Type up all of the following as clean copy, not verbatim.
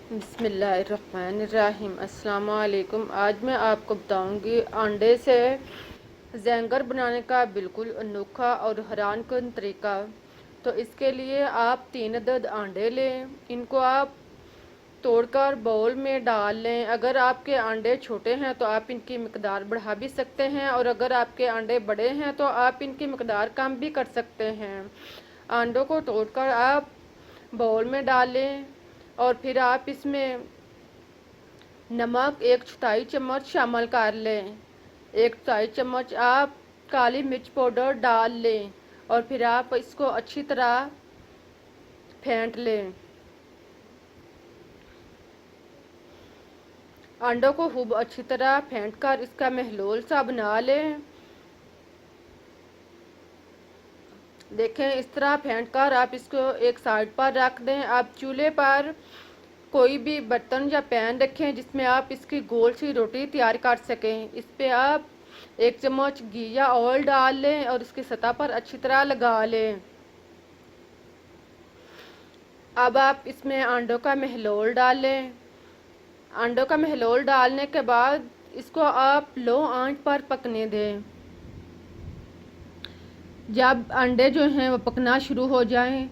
बिस्मिल्लाहिर्रहमानिर्रहीम। अस्सलाम वालेकुम। आज मैं आपको बताऊंगी अंडे से ज़ैंगर बनाने का बिल्कुल अनोखा और हैरान कुन तरीका। तो इसके लिए आप 3 अदद अंडे लें। इनको आप तोड़कर बाउल में डाल लें। अगर आपके अंडे छोटे हैं तो आप इनकी मिकदार बढ़ा भी सकते हैं, और अगर आपके अंडे बड़े हैं तो आप इनकी मिकदार कम भी कर सकते हैं। अंडों को तोड़कर आप बाउल में डालें और फिर आप इसमें नमक 1/4 चम्मच शामिल कर लें। 1/4 चम्मच आप काली मिर्च पाउडर डाल लें और फिर आप इसको अच्छी तरह फेंट लें। अंडों को खूब अच्छी तरह फेंट कर इसका महलूल सा बना लें। देखें, इस तरह फेंट कर आप इसको एक साइड पर रख दें। आप चूल्हे पर कोई भी बर्तन या पैन रखें जिसमें आप इसकी गोल सी रोटी तैयार कर सकें। इस पे आप 1 चम्मच घी या ऑयल डाल लें और इसकी सतह पर अच्छी तरह लगा लें। अब आप इसमें अंडों का महलूल डालें। अंडों का महलूल डालने के बाद इसको आप लो आंच पर पकने दें। जब अंडे जो हैं वो पकना शुरू हो जाएं,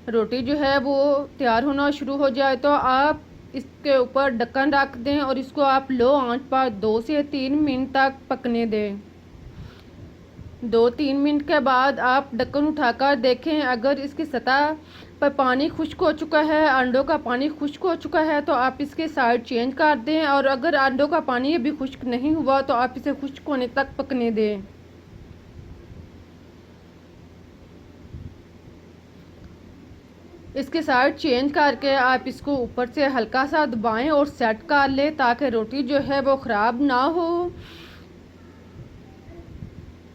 रोटी जो है वो तैयार होना शुरू हो जाए, तो आप इसके ऊपर ढक्कन रख दें और इसको आप लो आंच पर 2 से 3 मिनट तक पकने दें। 2-3 मिनट के बाद आप ढक्कन उठाकर देखें। अगर इसकी सतह पर पानी खुश्क हो चुका है, अंडों का पानी खुश्क हो चुका है, तो आप इसके साइड चेंज कर दें। और अगर अंडों का पानी अभी खुश्क नहीं हुआ तो आप इसे खुश्क होने तक पकने दें। इसके साइड चेंज करके आप इसको ऊपर से हल्का सा दबाएं और सेट कर लें ताकि रोटी जो है वो ख़राब ना हो।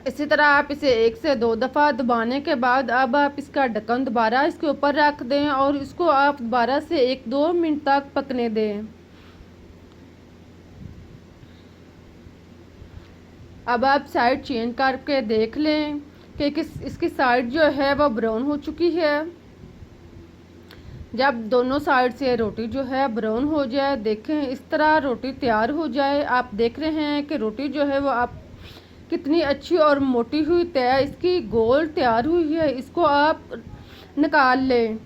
इसी तरह आप इसे 1 से 2 दफ़ा दबाने के बाद अब आप इसका ढक्कन दोबारा इसके ऊपर रख दें और इसको आप दोबारा से 1-2 मिनट तक पकने दें। अब आप साइड चेंज करके देख लें कि इसकी साइड जो है वो ब्राउन हो चुकी है। जब दोनों साइड से रोटी जो है ब्राउन हो जाए, देखें इस तरह रोटी तैयार हो जाए। आप देख रहे हैं कि रोटी जो है वो आप कितनी अच्छी और मोटी हुई तय इसकी गोल तैयार हुई है। इसको आप निकाल लें।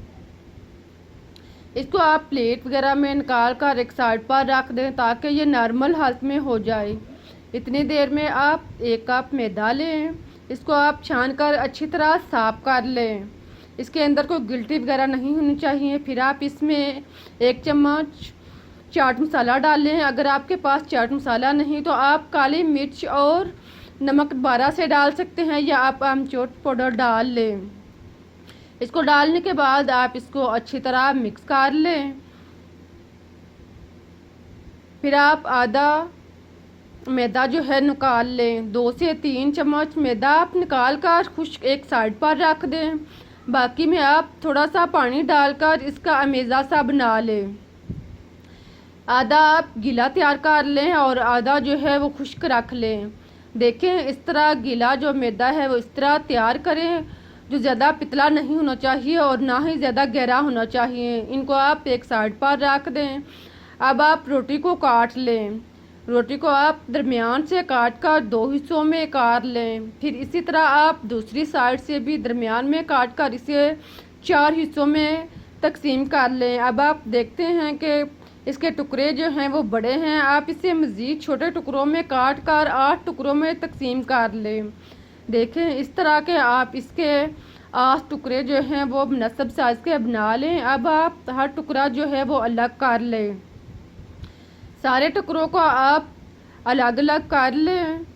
इसको आप प्लेट वगैरह में निकाल कर एक साइड पर रख दें ताकि ये नॉर्मल हालत में हो जाए। इतनी देर में आप 1 कप मैदा लें। इसको आप छान कर अच्छी तरह साफ कर लें। इसके अंदर कोई गिल्टी वगैरह नहीं होनी चाहिए। फिर आप इसमें 1 चम्मच चाट मसाला डालें। अगर आपके पास चाट मसाला नहीं तो आप काली मिर्च और नमक दोबारा से डाल सकते हैं, या आप आमचूर पाउडर डाल लें। इसको डालने के बाद आप इसको अच्छी तरह मिक्स कर लें। फिर आप आधा मैदा जो है निकाल लें। 2 से 3 चम्मच मैदा आप निकाल कर खुश्क एक साइड पर रख दें। बाकी में आप थोड़ा सा पानी डालकर इसका अमेज़ा सा बना लें। आधा आप गीला तैयार कर लें और आधा जो है वो खुश्क रख लें। देखें, इस तरह गीला जो मैदा है वो इस तरह तैयार करें, जो ज़्यादा पतला नहीं होना चाहिए और ना ही ज़्यादा गहरा होना चाहिए। इनको आप एक साइड पर रख दें। अब आप रोटी को काट लें। रोटी को आप दरमियान से काट कर 2 हिस्सों में काट लें। फिर इसी तरह आप दूसरी साइड से भी दरमियान में काट कर इसे 4 हिस्सों में तकसीम कर लें। अब आप देखते हैं कि इसके टुकड़े जो हैं वो बड़े हैं। आप इसे मज़ीद छोटे टुकड़ों में काट कर 8 टुकड़ों में तकसीम कर लें। देखें, इस तरह के आप इसके 8 टुकड़े जो हैं वो मुनासिब साइज़ के बना लें। अब आप हर टुकड़ा जो है वो अलग कर लें। सारे टुकड़ों को आप अलग अलग कर लें।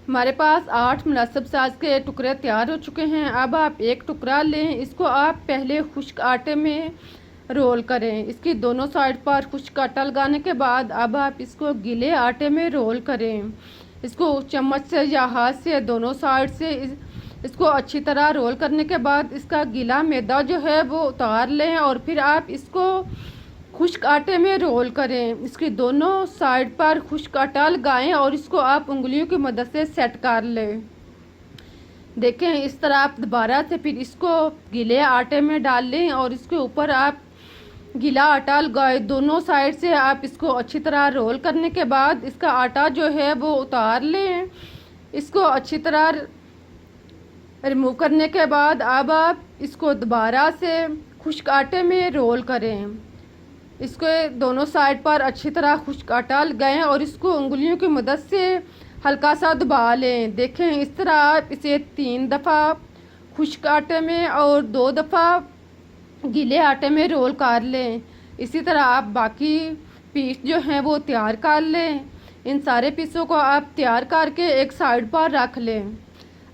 हमारे पास 8 मुनासिब साइज़ के टुकड़े तैयार हो चुके हैं। अब आप एक टुकड़ा लें। इसको आप पहले खुश्क आटे में रोल करें। इसकी दोनों साइड पर खुश्क आटा लगाने के बाद अब आप इसको गीले आटे में रोल करें। इसको चम्मच से या हाथ से दोनों साइड से इसको अच्छी तरह रोल करने के बाद इसका गीला मैदा जो है वो उतार लें और फिर आप इसको खुश्क आटे में रोल करें। इसकी दोनों साइड पर खुश्क आटा लगाएं और इसको आप उंगलियों की मदद से सेट कर लें। देखें इस तरह आप दोबारा से फिर इसको गीले आटे में डाल लें और इसके ऊपर आप गीला आटा लगाए। दोनों साइड से आप इसको अच्छी तरह रोल करने के बाद इसका आटा जो है वो उतार लें। इसको अच्छी तरह रिमूव करने के बाद अब आप इसको दोबारा से खुश्क आटे में रोल करें। इसको दोनों साइड पर अच्छी तरह खुश्क आटा लगाएं और इसको उंगलियों की मदद से हल्का सा दबा लें। देखें इस तरह आप इसे 3 दफ़ा खुश्क आटे में और 2 दफ़ा गीले आटे में रोल कर लें। इसी तरह आप बाकी पीस जो हैं वो तैयार कर लें। इन सारे पीसों को आप तैयार करके एक साइड पर रख लें।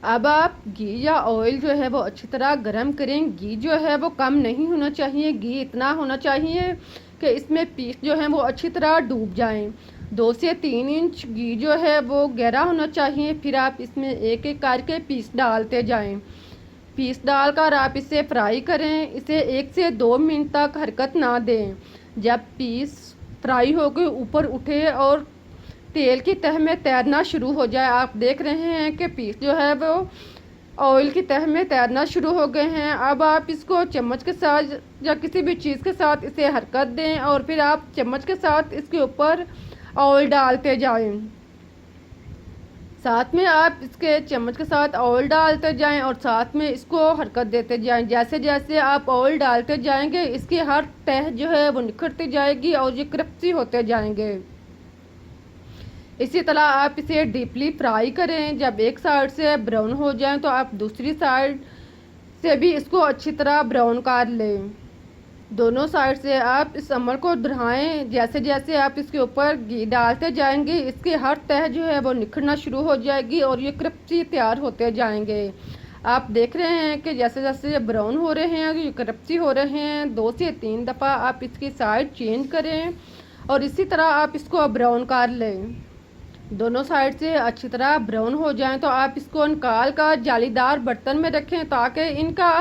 अब आप घी या ऑयल जो है वो अच्छी तरह गरम करें। घी जो है वो कम नहीं होना चाहिए, घी इतना होना चाहिए कि इसमें पीस जो हैं वो अच्छी तरह डूब जाएं। 2 से 3 इंच घी जो है वो गहरा होना चाहिए। फिर आप इसमें एक एक करके पीस डालते जाएं। पीस डालकर आप इसे फ्राई करें। इसे 1 से 2 मिनट तक हरकत ना दें। जब पीस फ्राई होकर ऊपर उठे और तेल की तह में तैरना शुरू हो जाए, आप देख रहे हैं कि पीस जो है वो ऑयल की तह में तैरना शुरू हो गए हैं। अब आप इसको चम्मच के साथ या किसी भी चीज़ के साथ इसे हरकत दें और फिर आप चम्मच के साथ इसके ऊपर ऑयल डालते जाएं। साथ में आप इसके चम्मच के साथ ऑयल डालते जाएं और साथ में इसको हरकत देते जाएं। जैसे जैसे आप ऑयल डालते जाएंगे इसकी हर तह जो है वो निखरती जाएगी और ये क्रिस्पी होते जाएंगे। इसी तरह आप इसे डीपली फ्राई करें। जब एक साइड से ब्राउन हो जाए तो आप दूसरी साइड से भी इसको अच्छी तरह ब्राउन कर लें। दोनों साइड से आप इस अमल को दोहराएं। जैसे जैसे आप इसके ऊपर घी डालते जाएंगे इसकी हर तह जो है वो निखरना शुरू हो जाएगी और ये क्रिस्पी तैयार होते जाएंगे। आप देख रहे हैं कि जैसे जैसे ब्राउन हो रहे हैं ये क्रिस्पी हो रहे हैं। 2 से 3 दफ़ा आप इसकी साइड चेंज करें और इसी तरह आप इसको ब्राउन कर लें। दोनों साइड से अच्छी तरह ब्राउन हो जाएं तो आप इसको निकाल कर जालीदार बर्तन में रखें ताकि इनका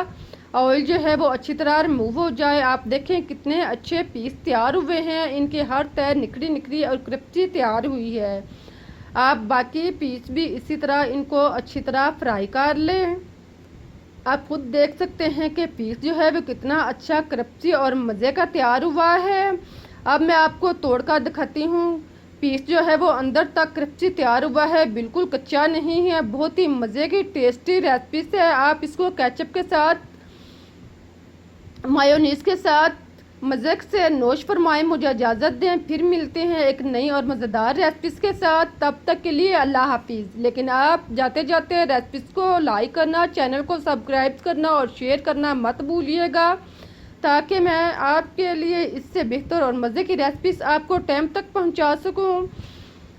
ऑयल जो है वो अच्छी तरह रिमूव हो जाए। आप देखें कितने अच्छे पीस तैयार हुए हैं। इनके हर तह निकरी निकरी और क्रिस्पी तैयार हुई है। आप बाकी पीस भी इसी तरह इनको अच्छी तरह फ्राई कर लें। आप खुद देख सकते हैं कि पीस जो है वो कितना अच्छा क्रिस्पी और मज़े का तैयार हुआ है। अब मैं आपको तोड़ कर दिखाती हूँ। पीस जो है वो अंदर तक क्रिस्पी तैयार हुआ है, बिल्कुल कच्चा नहीं है। बहुत ही मज़े की टेस्टी रेसिपी है। आप इसको केचप के साथ, मायोनीज़ के साथ मज़े से नोश फरमाएं। मुझे इजाज़त दें, फिर मिलते हैं एक नई और मज़ेदार रेसिपीज़ के साथ। तब तक के लिए अल्लाह हाफिज़। लेकिन आप जाते जाते रेसिपीज़ को लाइक करना, चैनल को सब्सक्राइब करना और शेयर करना मत भूलिएगा ताकि मैं आपके लिए इससे बेहतर और मज़े की रेसिपीज़ आपको टाइम तक पहुंचा सकूं।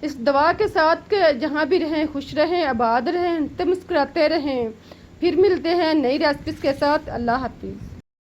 इस दुआ के साथ कि जहां भी रहें खुश रहें, आबाद रहें, तो मुस्कुराते रहें। फिर मिलते हैं नई रेसिपीज़ के साथ। अल्लाह हाफिज़।